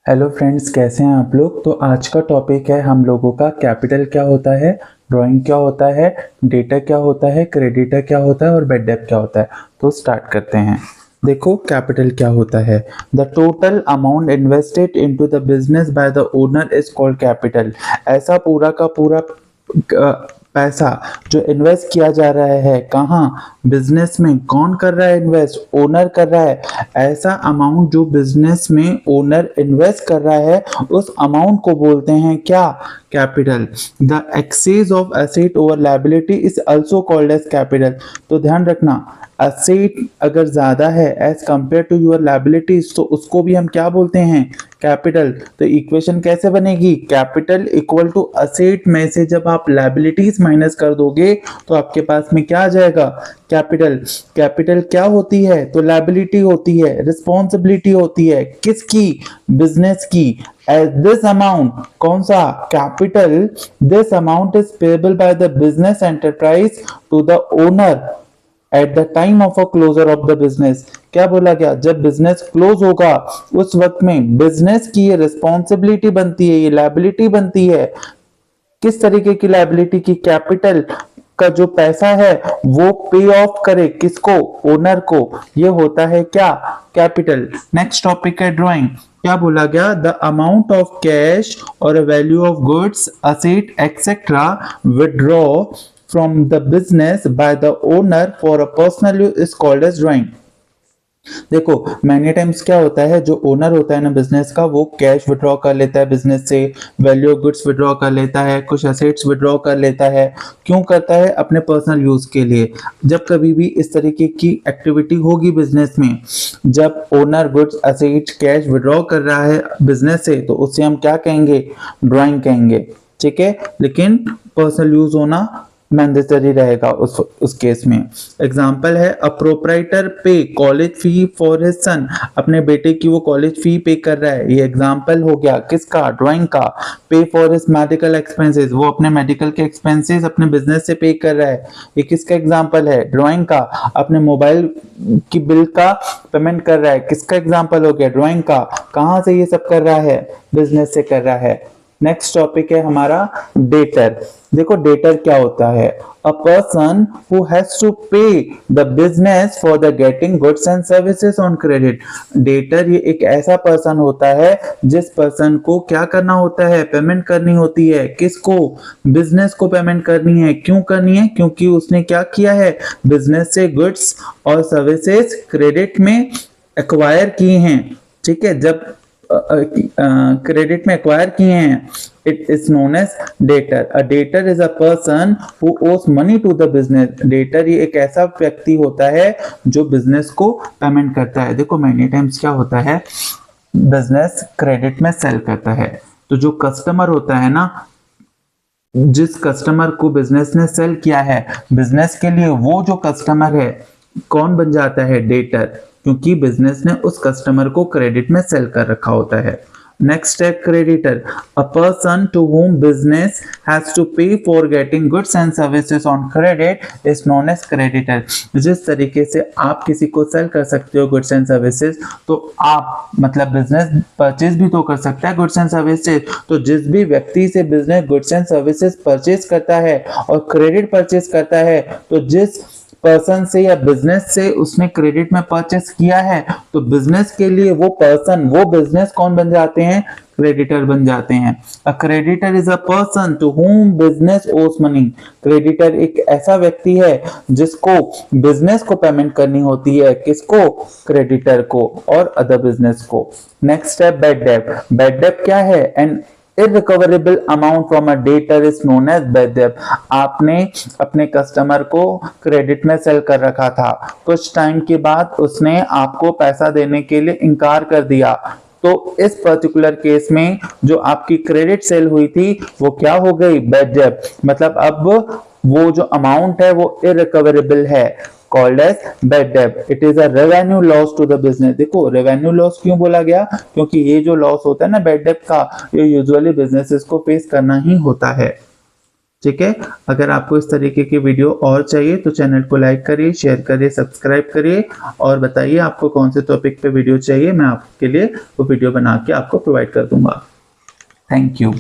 Hello friends, कैसे हैं आप लोग। तो आज का टॉपिक है हम लोगों का कैपिटल क्या होता है, ड्राइंग क्या होता है, डेटा क्या होता है, क्रेडिटर क्या होता है और बैड डेट क्या होता है। तो स्टार्ट करते हैं। देखो कैपिटल क्या होता है। The total amount invested into the business by the owner is called capital. ऐसा पूरा का पूरा पैसा जो इन्वेस्ट किया जा रहा है, कहाँ, बिजनेस में। कौन कर रहा है इन्वेस्ट? ओनर कर रहा है। ऐसा अमाउंट जो बिजनेस में ओनर इन्वेस्ट कर रहा है, उस अमाउंट को बोलते हैं क्या? Capital. The excess of asset over liability is also called as capital. तो ध्यान रखना, एसेट अगर ज्यादा है as compare to your liabilities, तो उसको भी हम क्या बोलते हैं? कैपिटल। तो इक्वेशन कैसे बनेगी? कैपिटल इक्वल टू एसेट में से जब आप लायबिलिटीज माइनस कर दोगे तो आपके पास में क्या आ जाएगा? कैपिटल। कैपिटल क्या होती है? तो लायबिलिटी होती है, रिस्पॉन्सिबिलिटी होती है। किसकी? बिजनेस की। As this amount, कौन सा? Capital. This amount is payable by the business enterprise to the owner at the time of a closure of the business. क्या बोला गया? जब बिजनेस क्लोज होगा उस वक्त में बिजनेस की ये रिस्पॉन्सिबिलिटी बनती है, ये लायबिलिटी बनती है। किस तरीके की लायबिलिटी की? कैपिटल का जो पैसा है वो पे ऑफ करे किसको? ओनर को। ये होता है क्या? कैपिटल। नेक्स्ट टॉपिक है ड्राइंग। क्या बोला गया? द अमाउंट ऑफ कैश और value of goods, asset etcetera withdraw from the business by the owner for a personal use is called as drawing। देखो मैनी टाइम्स क्या होता है, जो ओनर होता है ना बिजनेस का, वो कैश विड्रॉ कर लेता है बिजनेस से, वैल्यू ऑफ गुड्स विड्रॉ कर लेता है, कुछ एसेट्स विड्रॉ कर लेता है। क्यों करता है? अपने पर्सनल यूज के लिए। जब कभी भी इस तरीके की एक्टिविटी होगी बिजनेस में, जब owner goods assets cash withdraw कर रहा है बिजनेस से, तो उससे हम क्या कहेंगे? ड्राइंग कहेंगे। ठीक है, लेकिन पर्सनल यूज होना मैंडेटरी रहेगा उस केस में। एग्जाम्पल है, अ प्रोप्राइटर पे college fee for his son. अपने बेटे की वो कॉलेज फी पे कर रहा है। ये एग्जाम्पल हो गया किसका? ड्राइंग का। पे फॉर हिज मेडिकल एक्सपेंसेस, वो अपने मेडिकल के एक्सपेंसेस अपने बिजनेस से पे कर रहा है। ये किसका एग्जाम्पल है? ड्राइंग का। अपने मोबाइल की बिल का पेमेंट कर रहा है, किसका एग्जाम्पल हो गया? ड्राइंग का। कहाँ से ये सब कर रहा है? बिजनेस से कर रहा है। नेक्स्ट टॉपिक है हमारा डेटर। देखो डेटर क्या होता है? A person who has to pay the business for the getting goods and services on credit. Debtor ये एक ऐसा पर्सन होता है जिस पर्सन को क्या करना होता है? पेमेंट करनी होती है। किसको? बिजनेस को पेमेंट करनी है। क्यों करनी है? क्योंकि उसने क्या किया है? बिजनेस से गुड्स और सर्विसेज क्रेडिट में एक्वायर किए हैं। ठीक है, जब क्रेडिट में एक्वायर किए हैं, it is known as debtor. A debtor is a person who owes money to the business. Debtor ये एक ऐसा व्यक्ति होता है जो बिजनेस को पेमेंट करता है। देखो मैनी टाइम्स क्या होता है, बिजनेस क्रेडिट में सेल करता है, तो जो कस्टमर होता है ना, जिस कस्टमर को बिजनेस ने सेल किया है बिजनेस के लिए, वो जो कस्टमर है कौन बन जाता है? डेटर, क्योंकि बिजनेस ने उस कस्टमर को क्रेडिट में सेल कर रखा होता है। नेक्स्ट है creditor. A person to whom business has to pay for getting goods and services on credit is known as creditor। जिस तरीके से आप किसी को सेल कर सकते हो गुड्स एंड सर्विसेज, तो आप मतलब बिजनेस परचेज भी तो कर सकता है गुड्स एंड सर्विसेज। तो जिस भी व्यक्ति से business goods and services purchase करता है और क्रेडिट परचेज करता है, तो जिस पर्सन से या बिजनेस से उसने क्रेडिट में परचेस किया है, तो बिजनेस के लिए वो पर्सन, वो बिजनेस कौन बन जाते हैं? क्रेडिटर बन जाते हैं। A creditor is a person to whom business owes money. Creditor एक ऐसा व्यक्ति है जिसको बिजनेस को पेमेंट करनी होती है। किसको? क्रेडिटर को और अदर बिजनेस को। नेक्स्ट है बैड डेट। बैड डेट क्या है? And irrecoverable amount from a debtor is known as bad debt। आपने अपने कस्टमर को क्रेडिट में सेल कर रखा था, कुछ टाइम के बाद उसने आपको पैसा देने के लिए इनकार कर दिया, तो इस पर्टिकुलर केस में जो आपकी क्रेडिट सेल हुई थी वो क्या हो गई? Bad debt. मतलब अब वो जो अमाउंट है वो इररिकवरेबल है, called as bad debt। It is a revenue loss to the business। देखो revenue loss क्यों बोला गया? क्योंकि ये जो लॉस होता है ना बैड डेट का, ये यूजुअली बिजनेसेस को फेस करना ही होता है। ठीक है। अगर आपको इस तरीके की वीडियो और चाहिए तो चैनल को लाइक करिए, शेयर करिए, सब्सक्राइब करिए और बताइए आपको कौन से टॉपिक पे वीडियो चाहिए। मैं आपके लिए वो वीडियो बना के आपको प्रोवाइड कर दूंगा। Thank you.